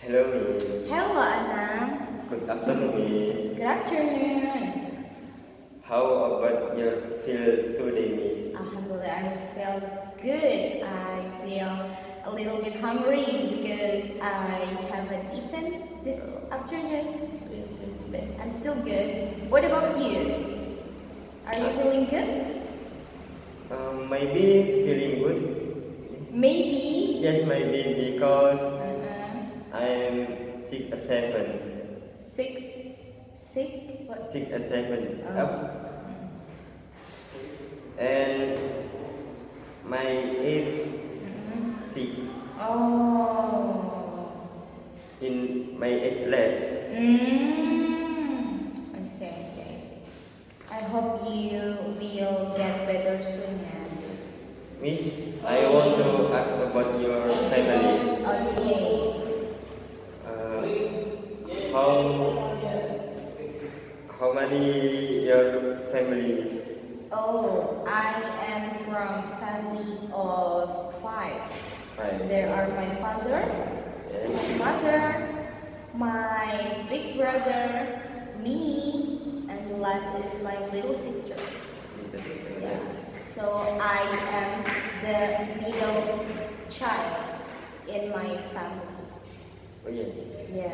Hello, Miss. Hello, Anam. Good afternoon, Miss. Good afternoon. How about your feel today, Miss? Alhamdulillah, I feel good. I feel a little bit hungry because I haven't eaten this afternoon, Yes, yes. but I'm still good. What about you? Are you feeling good? Maybe feeling good. Maybe. Yes, maybe because Uh-uh. I'm 6 or 7. Six. Sick? What? 6 or 7 Oh. up, and my age Mhm. 6 Oh. in my age left. I see, I see, I see. I hope you will get better soon, yeah. Miss, I want to ask about your family. Okay. Uh, how how many your family is? Oh, I am from family of five. Five. There are my father, Yes. my mother, my big brother, me, and the last is my little sister. Little sister. Yeah. Yes. So I am the middle child in my family. Oh yes. Yeah.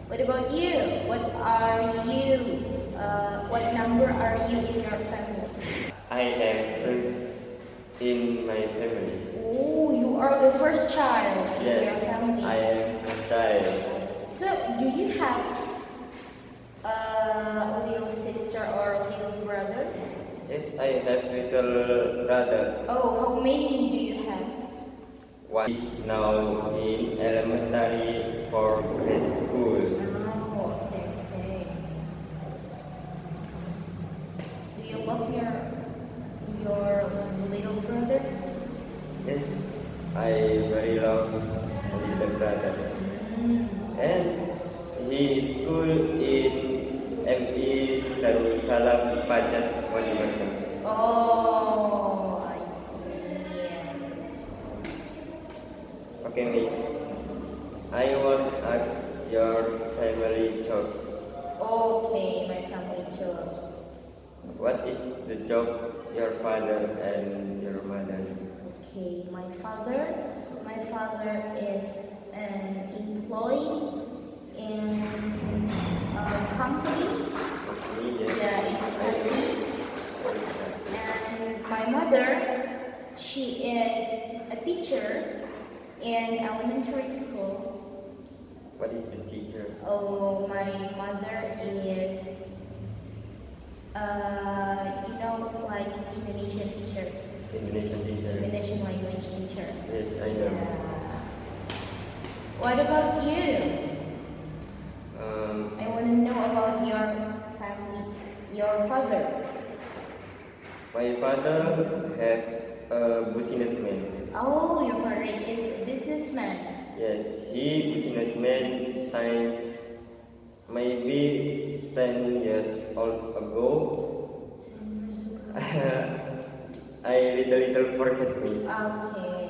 What about you? What are you? What number are you in your family? I am first in my family. Oh, you are the first child in your Yes. family. I am first child. So, do you have a little sister or a little brother? Yes, I have little brother. Oh, how many do you have? One is now in elementary for grade school. Oh, okay, okay. Do you love your little brother? Yes, I very love little brother. Mm. And he school in MI Darussalam Pajat Mojokerto. Oh, I see. Okay, Miss. I want to ask your family jobs. Okay, my family jobs. What is the job your father and your mother? Okay, my father is an employee in a company. Okay, yes. Yeah, in Bekasi. And my mother, she is a teacher in elementary school. What is the teacher? Oh, my mother is, like Indonesian teacher, Indonesian teacher. Indonesian language teacher. Yes, I know. Yeah. What about you? I want to know about your family, your father. My father have a businessman. Oh, your father is a businessman. Yes, he businessman since maybe 10 years old ago. 10 years ago. I little forget miss. Okay.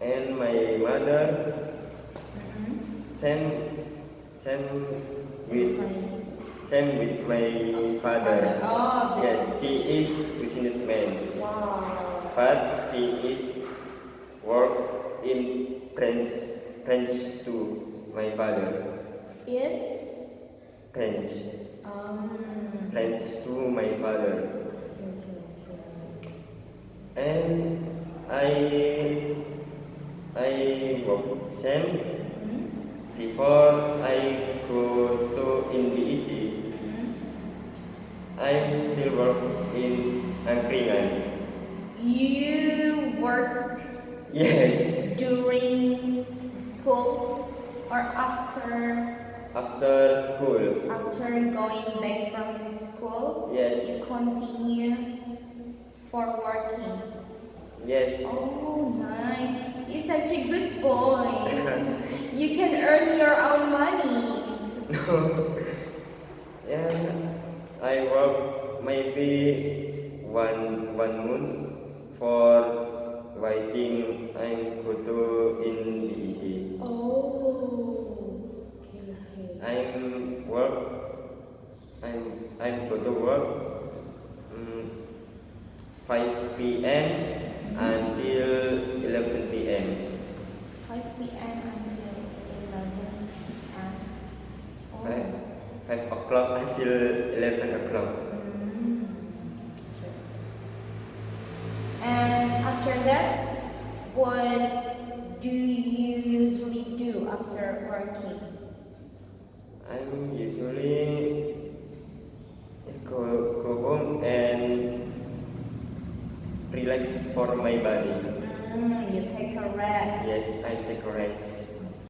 And my mother Mm-hmm. same same It's with fine. same with my father. Oh, Yes, she is businessman, wow. but she is work in French to my father. In? French, Um. French to my father. Okay. And I work same Mm-hmm. before I go to NBEC. Mm-hmm. I'm still work in Angkringan. You work Yes, during school or after school. going back from school? Yes. You continue for working. Yes. Oh, nice. You're such a good boy. You can earn your own money. No. And I work maybe one month for writing and photo in BEC. 5 p.m. until 11 p.m. 5 p.m. until 11 p.m. Oh. 5 o'clock until 11 o'clock. Mm. And after that, what do you usually do after working? I'm usually go home and relax for my body. You take a rest. Yes, I take a rest.